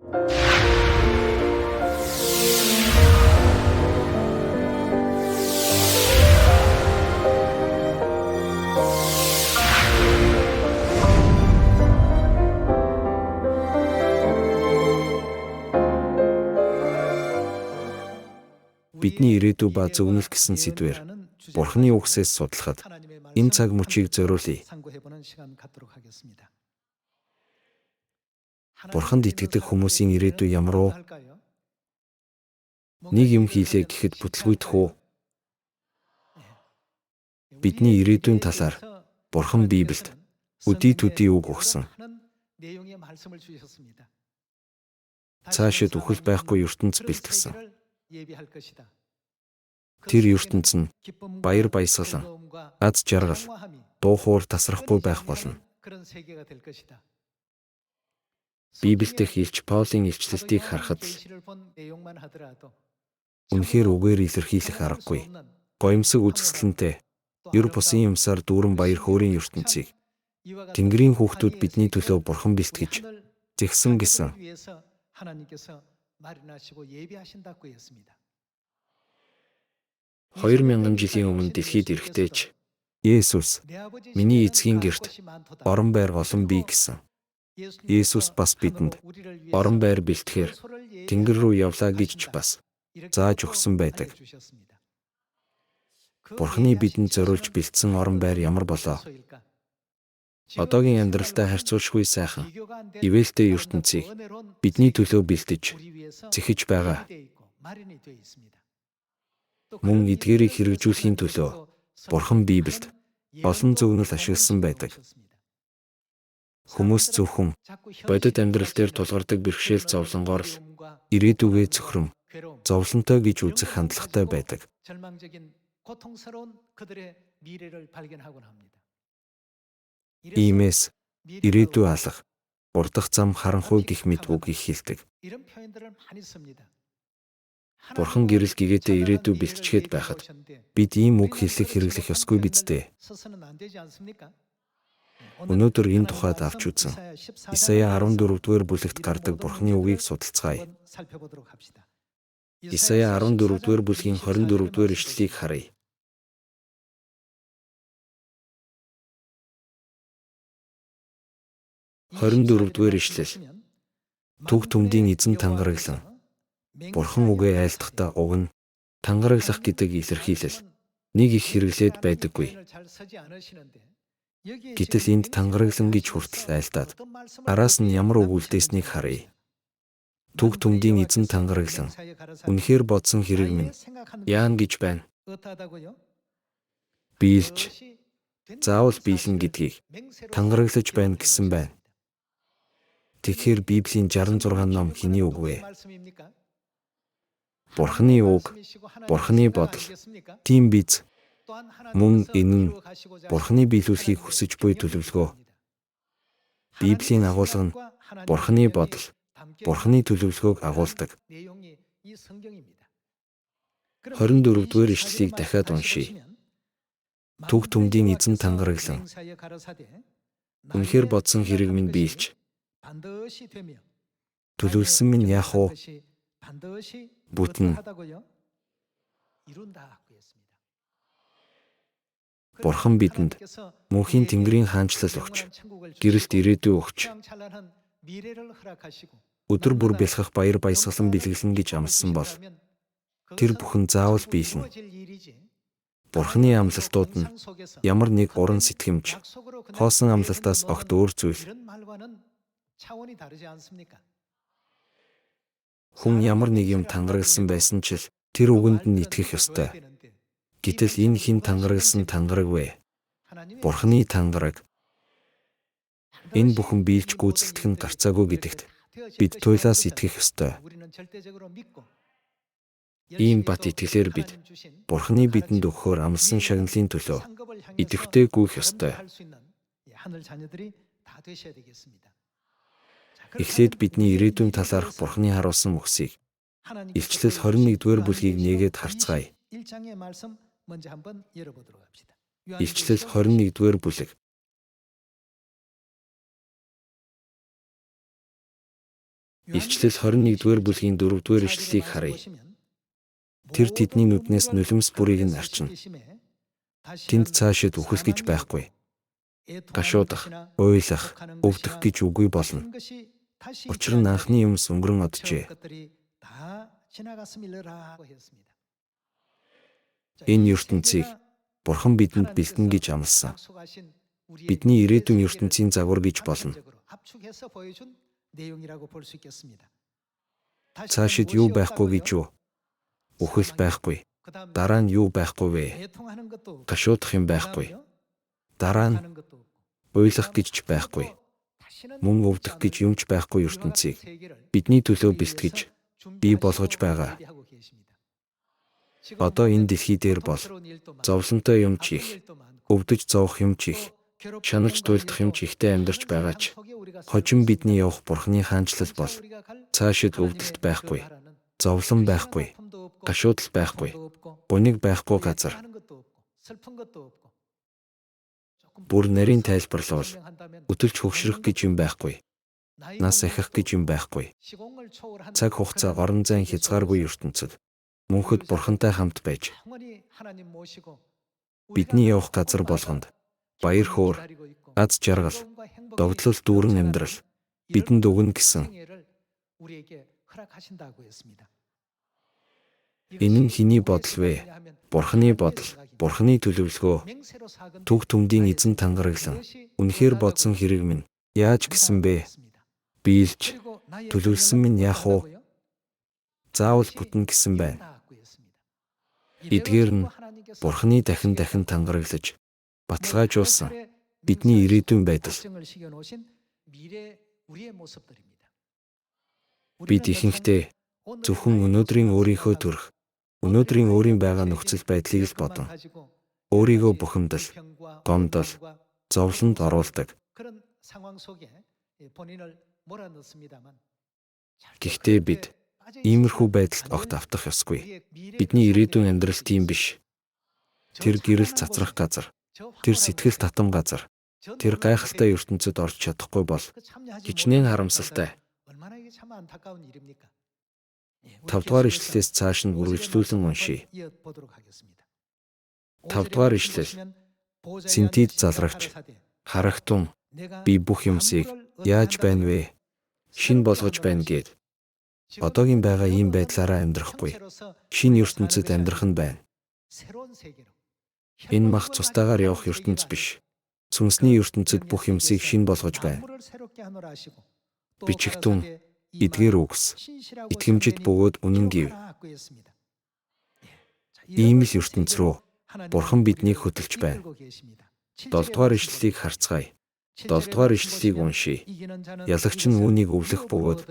Бидний ирээдүй ба зөвнөл гэсэн сэдвээр Бурхны үгсээс судлахад энэ цаг мөчийг зориулъя. Бурханд итгэдэг хүмүүсийн ирээдүй ямар уу? Нэг юм хийлээ гэхэд бүтлгүйдэх үү? Бидний ирээдүйн талаар Бурхан Библиэд өдий төдий үг өгсөн. Цаашид үхэл байхгүй ертөнц бэлтгэсэн. Тэр ертөнц нь баяр баясгалан, аз жаргал, дуу хоор тасрахгүй байх болно. Библиэд хэлж Паулийн илчлэлтийг харахад үнэхээр үгээр илэрхийлэх аргагүй. Гоёмсог үзэсгэлэнтэй ер бусын юмсаар дүүрэн баяр хөөрийн ертөнцийг Тэнгэрийн хүүхдүүд бидний төлөө Бурхан бэлтгэж зэгсэн гэсэн. 2000 жилийн өмнө дэлхийд ирэхдээ Есүс миний эцгийн гэрт орон байр олон бий гэсэн. Есүс бас бидэнд орон байр бэлтгэхээр Тэнгэр рүү явлаа гэж ч бас зааж өгсөн байдаг. Бурхны бидэнд зориулж бэлдсэн орон байр ямар болоо? Одоогийн амьдралтай харьцуулшгүй сайхан, ивэлтэй ертөнцийг бидний төлөө бэлдэж, зэхэж байгаа. Мөн эдгээрийг хэрэгжүүлэхийн төлөө Бурхан Библиэд олон зөвнөл ашигласан байдаг. Хүмүүс зөвхөн бодит амьдрал дээр тулгардаг бэрхшээл зовлонгоор л ирээдүгээ цөхрөм, зовлонтой гэж үзэх хандлагатай байдаг. Иймээс ирээдүй алах, урдах зам харанхуй гэх мэт үг их хэлдэг. Бурхан гэрэл гэгээдээ ирээдүй бэлтчихэд байхад бид ийм үг хэллэг хэрэглэх ёсгүй биз дээ. Өнөөдөр энэ тухайд авч үзэн Исая 14-р бүлэгт гардаг Бурханы үгийг судалцгаая. Исая 14-р бүлгийн 24-р ишлэлийг харъя. Хорин4-р ишлэл. Түг түмдийн эзэн тангараглан Бурхан үгээ айлтгахдаа уг нь тангараглах гэдэг илэрхийлэл нэг их хэрэглээд байдаггүй. Гэтэл энд тангараглан гэж хүртэл айлтаад араас нь ямар үг үлдээснийг харъя. Түг түмдийн эзэн тангараглан үнэхээр бодсон хэрэг минь яан гэж байна. Биелж заавал биелэн гэдгийг тангараглаж байна гэсэн байна. Тэгэхээр Библийн 66 ном хэний үг вэ? Бурханы үг, Бурханы бодол. Тийм биз? Мөн энэ нь Бурханы биелүүлэхийг хүсэж буй төлөвлөгөө. Библийн агуулга нь Бурханы бодол, Бурханы төлөвлөгөөг агуулдаг. 24-р ишлэлийг дахиад уншийе. Түг түмдийн эзэн тангараглан үнэхээр бодсон хэрэг минь биелж төлөвлөсөн минь яах вэ? Бүтэн. Бурхан бидэнд мөнхийн Тэнгэрийн хаанчлал өгч, гэрэлт ирээдүй өгч, өдөр бүр бэлхэх баяр баясгалан бэлгэлнэ гэж амласан бол тэр бүхэн заавал биелнэ. Бурханы амлалтууд нь ямар нэг уран сэтгэмж, хоосон амлалтаас огт өөр зүйл. Хүн ямар нэг юм тангарагласан байсан ч тэр үгэнд нь итгэх ёстой. Гэтэл энэ хэн тангарагласан тангараг вэ? Бурханы тангараг. Энэ бүхэн биелж гүйцэлдэх нь гарцаагүй гэдэгт бид туйлаас итгэх ёстой. Ийм бат итгэлээр бид Бурханы бидэнд өгөхөөр амласан шагналын төлөө идэвхтэй гүйх ёстой. Эхлээд бидний ирээдүйн талаарх Бурханы харуулсан үгсийг Илчлэл 21-р бүлгийг нээгээд харцгаая. Илчлэл 21-р бүлэг. . Илчлэл 21-р бүлгийн 4-р ишлэлийг харъя. Тэр тэдний нүднээс нулимс бүрийг нь арчина. Тэнд цаашид үхэл гэж байхгүй. Гашуудах, уйлах, өвдөх гэж үгүй болно. Учир нь анхны юмс өнгөрөн оджээ. Энэ ертөнцийг Бурхан бидэнд бэлтэн гэж амласан. Бидний ирээдүйн ертөнцийн загвар гэж болно. Цаашид юу байхгүй гэж юу? Үхэл байхгүй. Дараа нь юу байхгүй вэ? Гашуудах юм байхгүй. Дараа нь уйлах гэж ч байхгүй. Мөн өвдөх гэж юмч байхгүй ертөнцийг бидний төлөө бэлтгэж бий болгож байгаа. Одоо энэ дэлхий дээр бол зовлонтой юм ч их, өвдөж зовох юм ч их, шаналж туйлдах юм ч ихтэй амьдарч байгаа ч хожим бидний явах Бурханы хаанчлал бол цаашид өвдөлт байхгүй, зовлон байхгүй, гашуудал байхгүй, буниг байхгүй газар. Бүр нарийн тайлбарлал өтөлж хөгшрөх гэж юм байхгүй. Нас ахих гэж юм байхгүй. Цаг хугацаа орон зайн хязгааргүй ертөнцид мөнхөд Бурхантай хамт байж бидний явах газар болгонд баяр хөөр, аз жаргал, догдлол дүүрэн амьдрал бидэнд өгнө гэсэн. Энэ нь хэний бодол вэ? Бурханы бодол, Бурханы төлөвлөгөө. Түг түмдийн эзэн тангараглан үнэхээр бодсон хэрэг минь яаж гисэн бэ? Биелж төлөвлөсөн минь яах вэ? Заавал бүтэн гэсэн байна. Эдгээр нь Бурханы дахин тангараглаж баталгаажуулсан бидний ирээдүйн байдал. Бид ихэнхдээ зөвхөн өнөөдрийн өөрийнхөө төрх, өнөөдрийн өөрийн байгаа нөхцөл байдлыг л бодон өөрийгөө бухимдал, гомдол, зовлонд оруулдаг. Гэхдээ бид иймэрхүү байдалд огт автах ёсгүй. Бидний ирээдүйн амьдрал тийм биш. Тэр гэрэл цацрах газар, тэр сэтгэл татам газар, тэр гайхалтай ертөнцид орж чадахгүй бол хичнээн харамсалтай. 5-р ишлэлээс цааш нь үргэлжлүүлэн уншийе. 5-р ишлэл. Синтид залрагч, харагтун, би бүх юмсыг яаж байна вэ? Шин болгож байна гээд. Одоогийн байгаа ийм байдлаараа амьдрахгүй. Шинэ ертөнцид амьдрах нь байна. Энэ мах цустаагаар явах ертөнц биш. Сүнсний ертөнцид бүх юмсыг шин болгож байна. Бичигтун, эдгээр үгс, итгэмжид бөгөөд үнэн гэв. Ийм л ертөнц рүү Бурхан биднийг хөтлөж байна. 7-р ишлэлийг харцгаая. 7-р ишлэлийг уншийе. Ялагч нь үүнийг өвлөх бөгөөд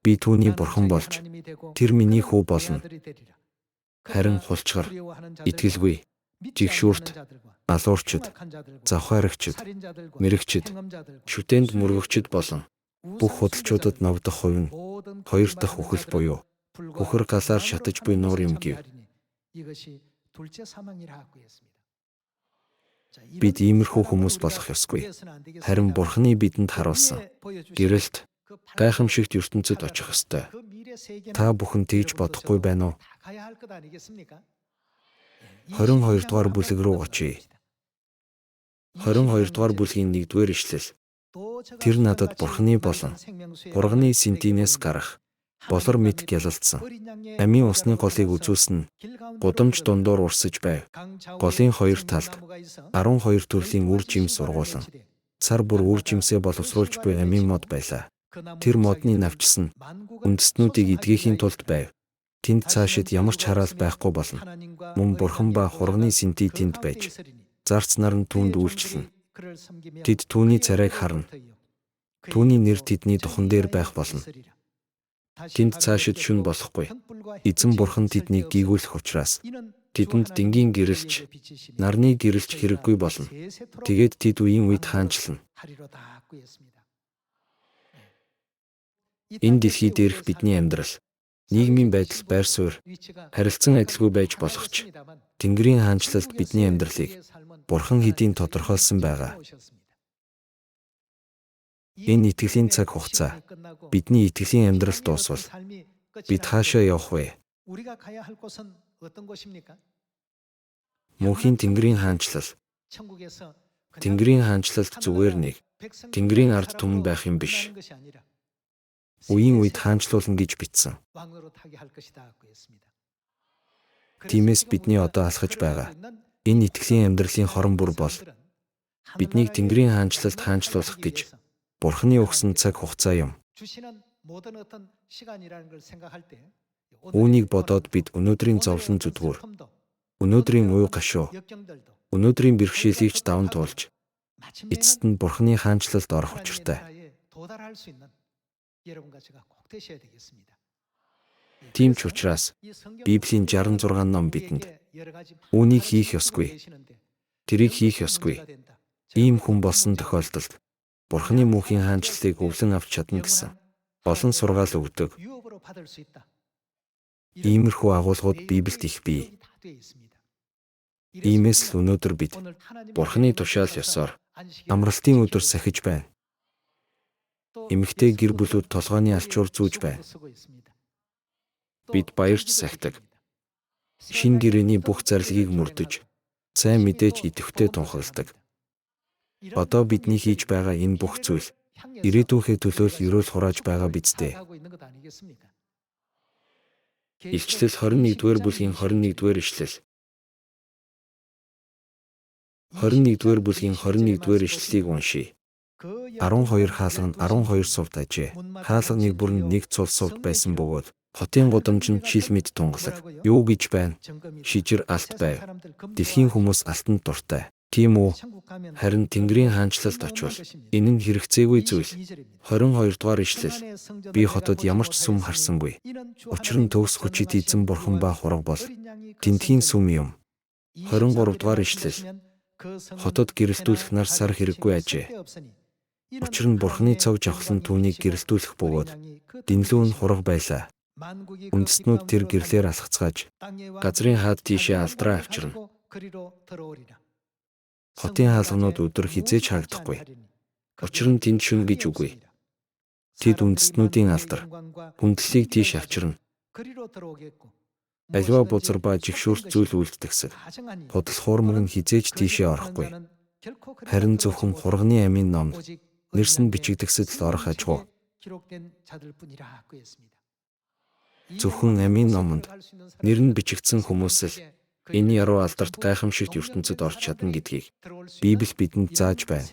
би түүний Бурхан болж тэр миний хүү болно. Харин хулчгар, итгэлгүй, жигшүүрт, алуурчид, завхаарагчид, мэрэгчид, шүтээнд мөргөгчд болон бүх худалчуудад ногдох хувь нь 2 дахь үхэл буюу хөхөр галаар шатаж буй нуур юм гэв. Бид иймэрхүү хүмүүс болох ёсгүй. Харин Бурханы бидэнд харуулсан гэрэлт, гайхамшигт ертөнцид очих ёстой. Та бүхэн тэгж бодохгүй байна уу? 22-р бүлэг рүү очие. 22-р бүлгийн 1-р ишлэл. Тэр надад Бурханы болон Бурганы синтинээс гарах болор мэд гялалдсан. Амийн усны голыг үзүүлсэн нь гудамж дундуур урсаж байв. Голын 2 талд 12 төрлийн үр жим сургуулан цар бүр үр жимсээ боловсруулж буй амийн мод байлаа. Тэр модны навчс нь үндэстнүүдийг эдгэхийн тулд байв. Тэнд цаашид ямар ч хараал байхгүй болно. Мөн Бурхан ба Хурганы синти тэнд байж зарц нар нь түүнд үйлчлэнэ. Тэд түүний царайг харна. Түүний нэр тэдний духан дээр байх болно. Тэнд цаашид шүн болохгүй. Эзэн Бурхан тэднийг гийгүүлэх учраас тэдэнд дингийн гэрэлч, нарны гэрэлч хэрэггүй болно. Тэгээд тэд үеийн үед хаанчлана. Энэ дэлхий дээрх бидний амьдрал, нийгмийн байдал, байр суурь, харилцан адилгүй байж болох ч Тэнгэрийн хаанчлалд бидний амьдралыг Бурхан хэдийн тодорхойлсон байгаа. Энэ итгэлийн цаг хугацаа бидний итгэлийн амьдрал дуусвал бид хаашаа явах вэ? Мөнхийн Тэнгэрийн хаанчлал. Тэнгэрийн хаанчлалд зүгээр нэг Тэнгэрийн ард түмэн байх юм биш. Үеийн үед хаанчлуулна гэж бичсэн. Тиймээс бидний одоо алхаж байгаа энэ итгэлийн амьдралын хорон бүр бол биднийг Тэнгэрийн хаанчлалд хаанчлуулах гэж Бурхны өгсөн цаг хугацаа юм. Үүнийг бодоод бид өнөөдрийн зовлон зүдгүүр, өнөөдрийн уй гашуу, өнөөдрийн бэрхшээлийг ч даван туулж, эцэст нь Бурхны хаанчлалд орох учиртай. Тийм ч учраас Библийн 66 ном бидэнд үүнийг хийх ёсгүй, тэрийг хийх ёсгүй, ийм хүн болсон тохиолдолд Бурхны мөнхийн хаанчлалыг өвлөн авч чадна гэсэн олон сургаал өгдөг. Иймэрхүү агуулгууд Библиэд их бий. Иймээс л өнөөдөр бид Бурхны тушаал ёсоор амралтын өдөр сахиж байна. Эмэгтэй гэр бүлүүд толгойн алчуур зүүж байна. Бид баярч сахидаг. Шин гэрээний бүх зарилгийг мөрдөж, сайн мэдээж идэвхтэй тунхагладаг. Одоо бидний хийж байгаа энэ бүх зүйл ирээдүйнхээ төлөө ерөөл хурааж байгаа биз дээ. Илчлэл 21-р бүлгийн 21-р ишлэл. 21-р бүлгийн 21-р ишлэлийг уншийе. 12 хаалга нь 12 сувд ажээ. Хаалганыг бүр нэг цул сувд байсан бөгөөд хотын гудамж нь шил мэд тунгалаг. Юу гэж байна? Шижир алт байв. Дэлхийн хүмүүс алтанд дуртай. Тийм үү? Харин Тэнгэрийн хаанчлалд очвол энэ нь хэрэгцээгүй зүйл. 22 дугаар ишлэл. Би хотод ямар ч сүм харсангүй. Учир нь төгс хүчит эзэн Бурхан ба хураг бол тентхийн сүм юм. 23 дугаар ишлэл. Хотод гэрэлтүүлэх нар сар хэрэггүй ажээ. Учир нь Бурханы цог жавхлан түүнийг гэрэлтүүлэх бөгөөд дэнлүү нь хураг байлаа. Үндэстнүүд тэр гэрлээр алхацгааж газрын хаад тийшээ алдраа авчирна. Хотын хаалганууд өдөр хизээж харагдахгүй. Учир нь тэнд шөнө гэж үгүй. Тэд үндэстнүүдийн алдар, хүндлэлийг тийш авчирна. Аливаа бузар ба жигшүүрт зүйл үлддэгсэг. Худал хуурмаг нь хизээж тийшээ орохгүй. Харин зөвхөн хурганы амийн номд нэрс нь бичигдэгсэд л орох ажгүй. Зөвхөн амийн номонд нэр нь бичигдсэн хүмүүс л энэ яруу алдарт гайхамшигт ертөнцид орч чадна гэдгийг Библи бидэнд зааж байна.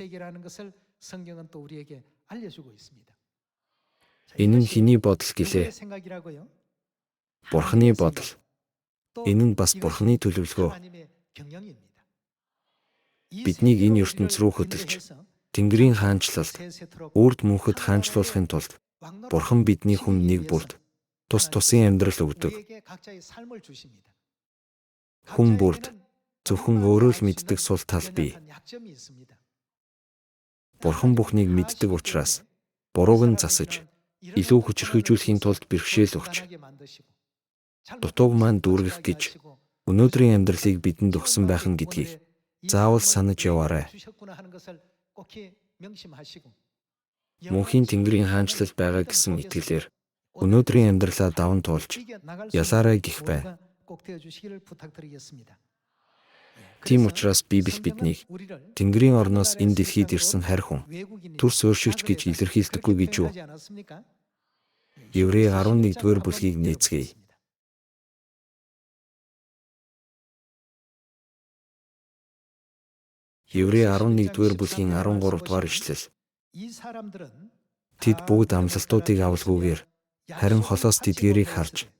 Энэ нь хэний бодол гэлээ? Бурханы бодол. Энэ нь бас Бурханы төлөвлөгөө. Биднийг энэ ертөнц рүү хөдөлж, Тэнгэрийн хаанчлалд, үрд мөнхөд хаанчлуулахын тулд Бурхан бидний хүнд нэг бүрд тус тусын амьдрал өгдөг. Хүн бүрд зөвхөн өөрөө л мэддэг сул тал бий. Бурхан бүхнийг мэддэг учраас бурууг нь засаж, илүү хүчрхэгжүүлэхийн тулд бэрхшээл өгч, дутууг маань дүүргэх гэж өнөөдрийн амьдралыг бидэнд өгсөн байх нь гэдгийг заавал санаж яваарай. Мөнхийн Тэнгэрийн хаанчлал байгаа гэсэн итгэлээр өнөөдрийн амьдралаа даван туулж ялаарай гэх байна. Тийм учраас Библи биднийг Тэнгэрийн орноос энэ дэлхийд ирсэн харь хүн, төрс өөршигч гэж илэрхийлдэггүй гэж юу? Еврей 11-р бүлгийг нээцгээе. Еврей 11-р бүлгийн 13 дугаар ишлэл. Тэд бүгд амлалтуудыг авалгүйгээр харин холоос тэдгэрийг харж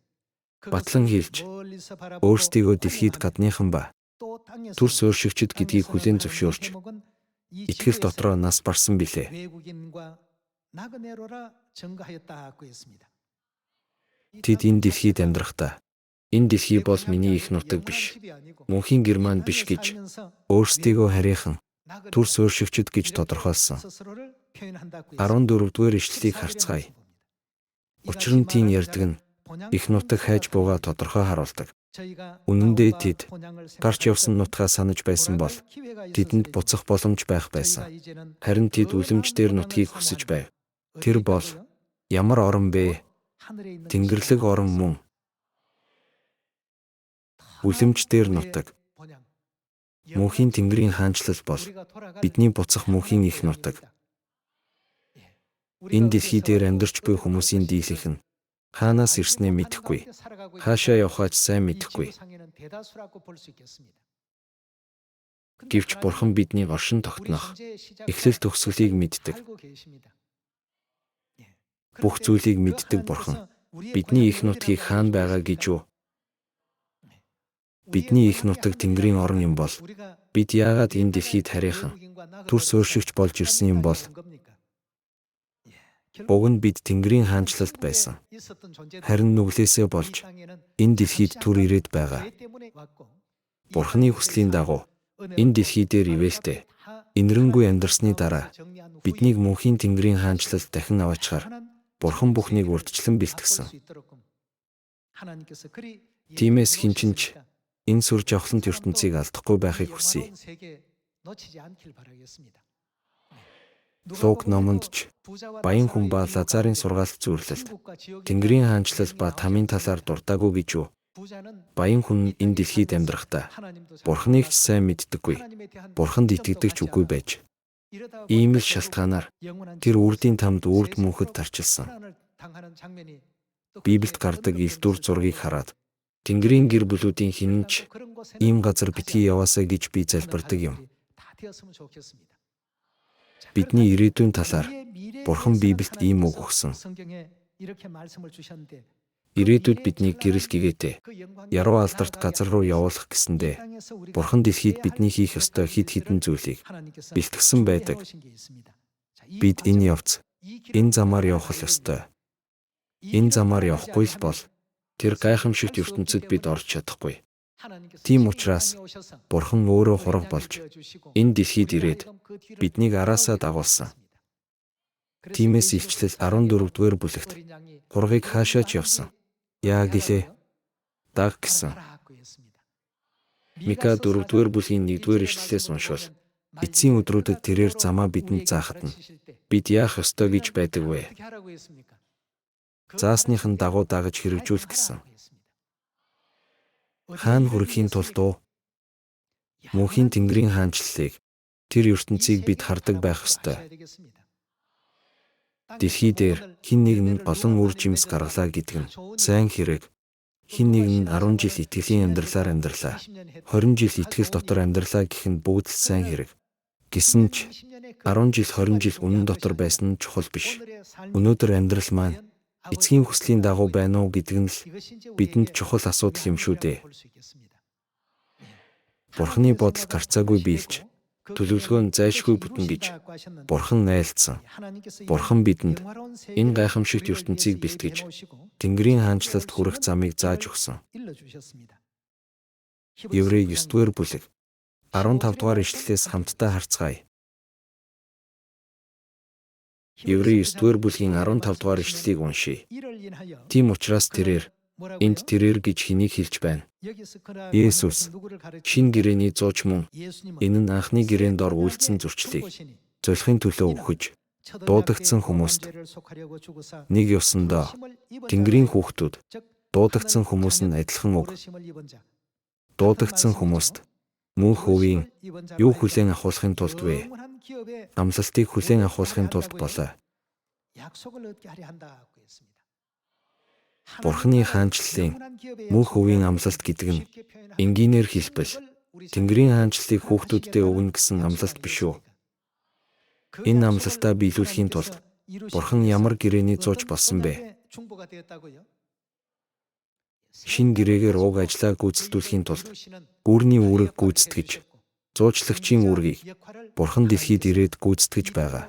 батлан хийлж өөрсдийгөө дэлхийд гадныхан ба төрс өөршигчд гэдгийг хүлээн зөвшөөрч итгэл дотроо нас барсан билээ. Тэд энэ дэлхийд амьдрахдаа энэ дэлхий бол миний их нутаг биш, мөнхийн гэр маань биш гэж өөрсдийгөө харийнхан төрс өөршигчд гэж тодорхойлсон. 14-р ишлэлийг харцгаая. Учир нь тийм ярьдаг нь их нутаг хайж буугаа тодорхой харуулдаг. Үнэн дээр тэд гарч явсан нутгаа санаж байсан бол тэдэнд буцах боломж байх байсан. Харин тэд үлэмжээр нутгийг хүсэж байв. Тэр бол ямар орон бэ? Тэнгэрлэг орон мөн. Үлэмжээр нутаг. Мөнхийн Тэнгэрийн хаанчлал бол бидний буцах мөнхийн их нутаг. Энэ дэлхий дээр амьдарч буй хүмүүсийн дийлэнх нь хаанаас ирснээ мэдэхгүй, хаашаа явхаач сайн мэдэхгүй. Гэвч Бурхан бидний оршин тогтнох, эхлэл төгсгөлийг мэддэг. Бүх зүйлийг мэддэг Бурхан бидний их нутгийг хаана байгаа гэж юу? Бидний их нутаг Тэнгэрийн орон юм бол бид яагаад энэ дэлхийд харийнхан төрс өөршигч болж ирсэн юм бол? Уг нь бид Тэнгэрийн хаанчлалд байсан. Харин нүглээсээ болж энэ дэлхийд түр ирээд байгаа. Бурханы хүслийн дагуу энэ дэлхий дээр ивэлтэй инэрэнгүй амьдарсны дараа биднийг мөнхийн Тэнгэрийн хаанчлалд дахин аваачаар Бурхан бүхнийг урьдчилан бэлтгэсэн. Тиймээс хинчинч энэ сүр жавхлант ертөнцийг алдахгүй байхыг хүсье. Луг номонд ч баян хүн ба Лазарын сургаалт зөвлөлд Тэнгэрийн хаанчлал ба тамийн талаар дуртаагүй гэж юу? Баян хүн энэ дэлхийд амьдрахдаа Бурханыг ч сайн мэддэггүй, Бурханд итгэдэг ч үгүй байж. Ийм л шалтгаанаар тэр үрдийн тамд үрд мөнхөд тарчилсан. Библиэд гардаг элдвэр зургийг хараад Тэнгэрийн гэр бүлүүдийн хэн ч ийм газар битгий яваасаа гэж би залбирдаг юм. Бидний ирээдүйн талаар Бурхан Библиэд ийм үг өгсөн. Ирээдүйд бидний гэрэл гэгээтэй яруу алдарт газар руу явуулах гэсэндээ Бурхан дэлхийд бидний хийх ёстой хэд хэдэн зүйлийг бэлтгэсэн байдаг. Бид энэ явц, энэ замаар явах ёстой. Энэ замаар явахгүй л бол тэр гайхамшигт ертөнцид бид орж чадахгүй. Тийм учраас Бурхан өөрөө хураг болж энэ дэлхийд ирээд биднийг араасаа дагуулсан. Тиймээс Илчлэл 14-р бүлэгт хургийг хаашаа ч явсан. Яа гэлээ? Даг гэсэн. Мика 4-р бүлгийн 1-р ишлэлээс уншвал эцсийн өдрүүдэд тэрээр замаа бидэнд заахад нь бид яах ёстой гэж байдаг вэ? Заасныхын дагуу дагаж хэрэгжүүл гэсэн. Хаана хүрэхийн тулд уу? Мөнхийн Тэнгэрийн хаанчлалыг, тэр ертөнцийг бид хардаг байх ёстой. Дэлхий дээр хэн нэг нь олон үр жимс гаргалаа гэдэг нь сайн хэрэг. Хэн нэг нь 10 жил итгэлийн амьдралаар амьдралаа. 20 жил итгэл дотор амьдралаа гэх нь бүгд л сайн хэрэг. Гэсэн ч 10 жил 20 жил үнэн дотор байсан нь чухал биш. Өнөөдөр амьдрал маань эцгийн хүслийн дагуу байна уу гэдэг нь л бидэнд чухал асуудал юм шүү дээ. Бурханы бодол гарцаагүй биелж, төлөвлөгөө нь зайлшгүй бүтэн гэж Бурхан найладсан. Бурхан бидэнд энэ гайхамшигт ертөнцийг бэлтгэж, Тэнгэрийн хаанчлалд хүрэх замыг зааж өгсөн. Еврей 9-р бүлэг 15-р ишлэлээс хамтдаа харцгаая. Еврей 9-р бүлгийн 15-р ишлэлийг уншийе. Тийм учраас тэрээр, энд тэрээр гэж хэнийг хэлж байна? Есүс, шинэ гэрээний зууч мөн энэ нь анхны гэрээнд ор үйлдсэн зөрчлийг золихын төлөө өгөж, дуудагдсан хүмүүст нэг ёсондоо Тэнгэрийн хүүхдүүд дуудагдсан хүмүүс нь адилхан үг. Дуудагдсан хүмүүст мөнх өвийн юу хүлээн авахын тулд вэ? Амлалтыг хүлээн авахын тулд болоо. Бурханы хаанчлалын мөнх өвийн амлалт гэдэг нь энгийнээр хэлбэл Тэнгэрийн хаанчлалыг хүүхдүүддээ өгнө гэсэн амлалт биш үү? Энэ амлалтаа биелүүлэхийн тулд Бурхан ямар гэрээний зууч болсон бэ? Шинэ гэрээгээр уг ажлаа гүйцэтгүүлэхийн тулд гүүрний үүрэг гүйцэтгэж, зуучлагчийн үүргийг Бурхан дэлхийд ирээд гүйцэтгэж байгаа.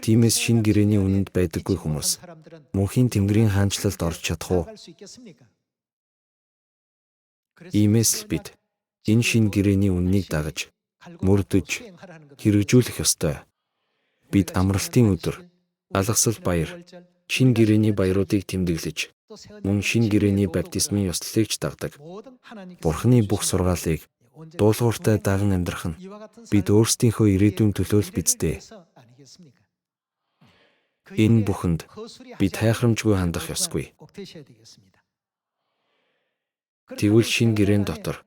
Тиймээс шинэ гэрээний үнэнд байдаггүй хүмүүс мөнхийн Тэнгэрийн хаанчлалд орж чадах уу? Иймээс л бид энэ шинэ гэрээний үннийг дагаж, мөрдөж, хэрэгжүүлэх ёстой. Бид амралтын өдөр Алгасал баяр. Шинэ гэрээний баяруудыг тэмдэглэж, мөн шинэ гэрээний баптизмын ёслолыг ч дагдаг. Бурхны бүх сургаалыг дуулууртай даган амьдрах нь бид өөрсдийнхөө ирээдүйн төлөө л биздээ. Энэ бүхэнд бид хайхрамжгүй хандах ёсгүй. Тэгвэл шинэ гэрээн дотор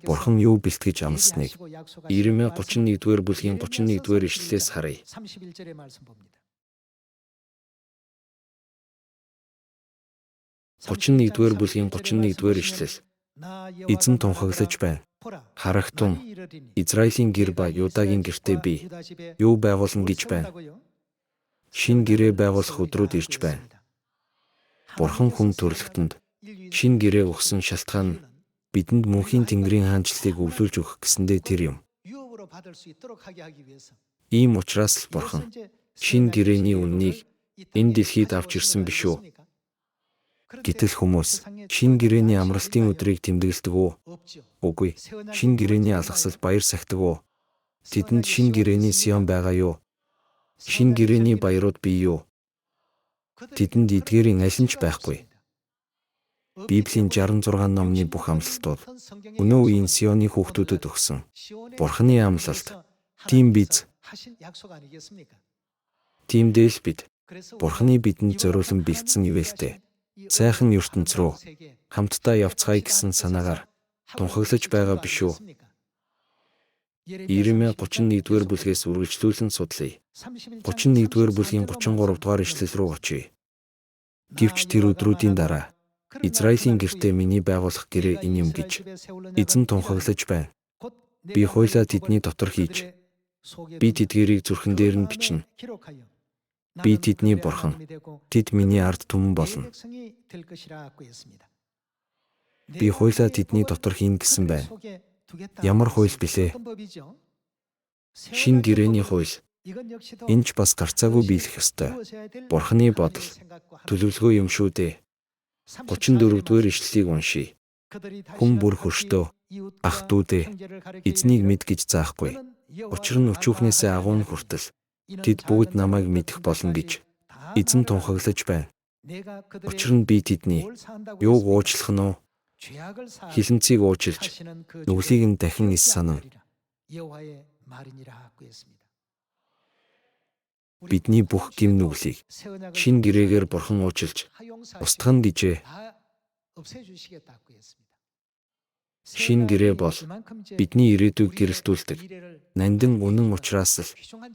Бурхан юу бэлтгэж амласныг Иеремия 31-р бүлгийн 31-р ишлэлээс харъя. 31-р бүлгийн 31-р ишлэл. Эзэн тунхаглаж байна. Харагтун Израилийн гэр ба Юдагийн гэртээ би юу байгуулна гэж байна. Шинэ гэрээ байгуулах өдрүүд ирж байна. Бурхан хүн төрлөختөнд шинэ гэрээ өгсөн шалтгаан нь бидэнд мөнхийн Тэнгэрийн хаанчлалыг өвлүүлж өгөх гэсэндээ тэр юм. Ийм учраас л Бурхан шинэ гэрээний үннийг энэ дэлхийд авч ирсэн биш үү? Гэтэл хүмүүс шинэ гэрээний амралтын өдрийг тэмдэглэдэг үү? Үгүй. Шинэ гэрээний алгасал баяр сахидаг уу? Тэдэнд шинэ гэрээний Сион байгаа юу? Шинэ гэрээний баярууд бий юу? Тэдэнд эдгээрийн аль нь ч байхгүй. Библийн 66 номны бүх амлалтууд өнөө үеийн Сионы хүүхдүүдэд өгсөн Бурханы амлалт. Тийм биз? Тиймдээ л бид Бурханы бидэнд зориулан бэлдсэн ивэлтэй сайхан ертөнц рүү хамтдаа явцгаая гэсэн санаагаар тунхаглаж байгаа биш үү? Иеремия 31-р бүлгээс үргэлжлүүлэн судлая. 31-р бүлгийн 33 дугаар ишлэл рүү очие. Гэвч тэр өдрүүдийн дараа Израилийн гэртээ миний байгуулах гэрээ энэ юм гэж эзэн тунхаглаж байна. Би хуйлаа тэдний дотор хийж, би тэдгэрийг зүрхэн дээр нь бичнэ. Би тэдний Бурхан, тэд миний ард түмэн болно. Би хуйлаа тэдний дотор хийн гэсэн байна. Ямар хууль билээ? Шинэ гэрээний хууль. Энэ ч бас гарцаагүй биелэх ёстой. Бурханы бодол, төлөвлөгөө юм шүү дээ. 34-р ишлэлийг уншийе. Хүн бүр хөрштөө, ах дүүдээ, эзнийг мэд гэж заахгүй. Учир нь өчүүхнээсээ агуун хүртэл тэд бүгд намайг мэдэх болно гэж эзэн тунхаглаж байна. Учир нь би тэдний юуг уучлах нь уу? Хилэнцгийг уучлж, нүглийг нь дахин ис санана. Бидний бүх гим нүглийг шинэ гэрээгээр Бурхан уучлж, устгах нь гэжээ. Шинэ гэрээ бол бидний ирээдүйг гэрэлтүүлдэг. Нандин үнэн учраас л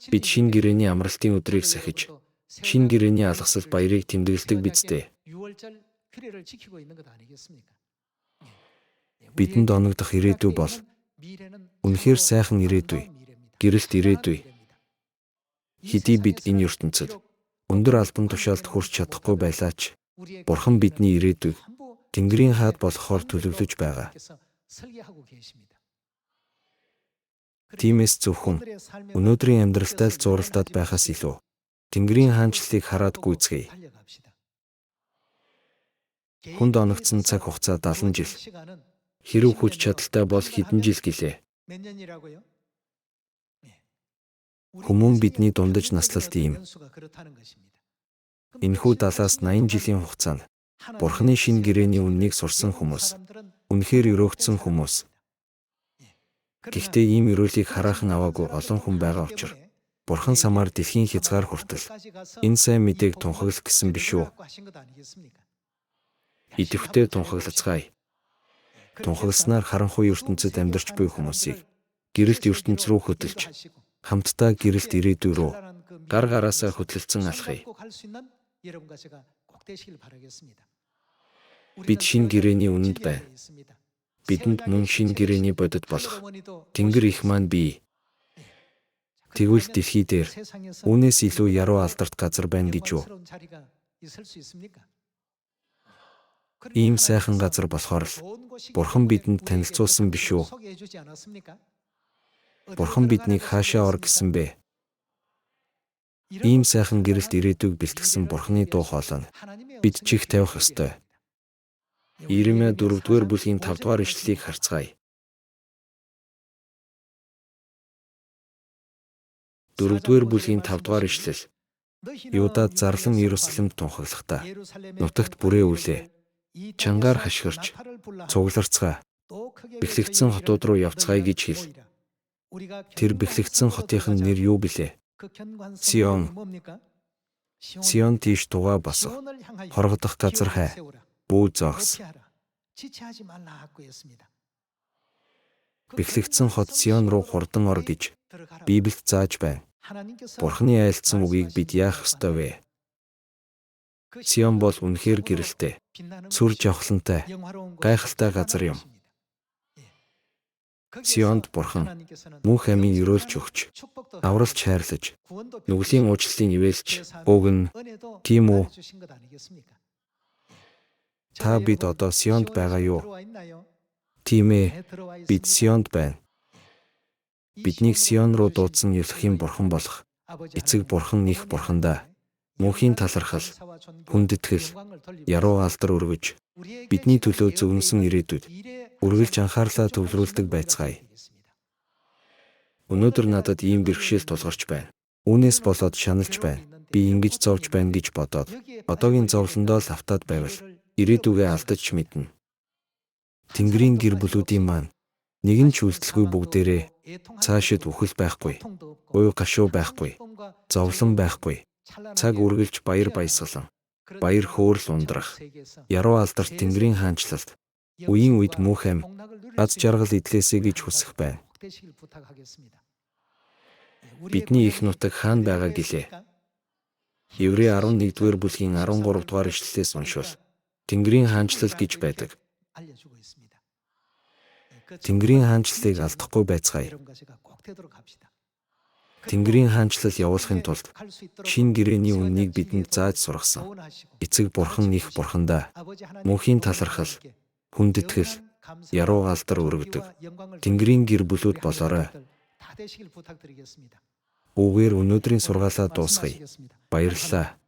бид шинэ гэрээний амралтын өдрийг сахиж, шинэ гэрээний алгасал баярыг тэмдэглэдэг биз дээ. Бидэнд оногдох ирээдүй бол үнэхээр сайхан ирээдүй, гэрэлт ирээдүй. Хэдий бид энэ ертөнцид өндөр албан тушаалд хүрч чадахгүй байлаач, Бурхан бидний ирээдүйг Тэнгэрийн хаад болохоор төлөвлөж байгаа. Тиймээс зөвхөн өнөөдрийн амьдралтай л зуралдаад байхаас илүү Тэнгэрийн хаанчлалыг хараад гүйцгээе. Хүнд оногдсон цаг хугацаа 70 жил. Хэрв хүч чадалтай бол хэдэн жил гэлээ. Хүмүүн бидний дундаж наслалт ийм. Энэхүү 70-аас 80 жилийн хугацаанд Бурханы шинэ гэрээний үннийг сурсан хүмүүс, үнэхээр өрөөгдсөн хүмүүс. Гэхдээ ийм өрөөлийг хараахан аваагүй олон хүн байгаа учраас Бурхан самаар дэлхийн хязгаар хүртэл энэ сайн мэдээг тунхаглах гэсэн биш үү? Идэвхтэй тунхаглацгаая. Тунхагласнаар харанхуй ертөнцид амьдарч буй хүмүүсийг гэрэлт ертөнц рүү хөдөлж, хамтдаа гэрэлт ирээдүй рүү гар гараасаа хөдлөлцөн алхъя. Бид шинэ гэрээний үнэнд байна. Бидэнд мөн шинэ гэрээний бодит болох Тэнгэр их маань бий. Тэгвэл дэлхий дээр үүнээс илүү яруу алдарт газар байна гэж юу? Ийм сайхан газар болохоор л Бурхан бидэнд танилцуулсан биш үү? Бурхан биднийг хаашаа ор гэсэн бэ? Ийм сайхан гэрэлт ирээдүйг бэлтгэсэн Бурханы дуу хоолой нь бид чих тавих ёстой. Иеремия 4-р бүлгийн 5-р ишлэлийг харцгаая. 4-р бүлгийн 5-р ишлэл. Юдад зарлан Иерусалимд тунхаглахдаа нутагт бүрээ үлээ. Чангаар хашгирч цугларцгаа бэхлэгдсэн хотууд руу явцгаая гэж хэл. Тэр бэхлэгдсэн хотынх нь нэр юу билээ? Сион. Сион тийш тугаа босго. Хоргодох газар хай. Бүү зогс. Бэхлэгдсэн хот Сион руу хурдан ор гэж Библиэд зааж байна. Бурхны айлдсан үгийг бид яах ёстой вэ? Сион бол үнэхээр гэрэлтэй, сүр жавхлантай, гайхалтай газар юм. Сионд Бурхан мөнх амийн өрөөлж өгч, авралж хайрлаж, нүглийн уучлалын ивэлж өгнө. Тийм үү? Та бид одоо Сионд байгаа юу? Тийм ээ, бид Сионд байна. Биднийг Сион руу дуудсан Елохим Бурхан болох эцэг Бурхан их Бурхандаа мөнхийн талархал, хүндэтгэл, яруу алдар өргөж, бидний төлөө зөвнөсөн ирээдүйд үргэлж анхаарлаа төвлөрүүлдэг байцгаая. Өнөөдөр надад ийм бэрхшээл тулгарч байна. Үүнээс болоод шаналж байна. Би ингэж зовж байна гэж бодоод одоогийн зовлондоо л автаад байвал ирээдүгээ алдаж мэднэ. Тэнгэрийн гэр бүлүүдийн маань нэгэн ч үйлдэлгүй бүгдээрээ цаашид үхэл байхгүй, уй гашуу байхгүй, зовлон байхгүй, цаг үргэлж баяр баясгалан, баяр хөөрл ундрах, яруу алдарт Тэнгэрийн хаанчлалд үеийн үед мөнх ам, аз жаргал идлээсэй гэж хүсэх байна. Бидний их нутаг хаана байгаа гэлээ? Еврей 11-р бүлгийн 13-р ишлэлээс уншвал Тэнгэрийн хаанчлал гэж байдаг. Тэнгэрийн хаанчлалыг алдахгүй байцгаая. Тэнгэрийн хаанчлал явуулахын тулд шин гэрээний үннийг бидэнд зааж сургасан эцэг Бурхан их Бурхандаа мөнхийн талархал, хүндэтгэл, яруу алдар өргөдөг Тэнгэрийн гэр бүлүүд болоорой. Үгээр өнөөдрийн сургаалаа дуусгая. Баярлалаа.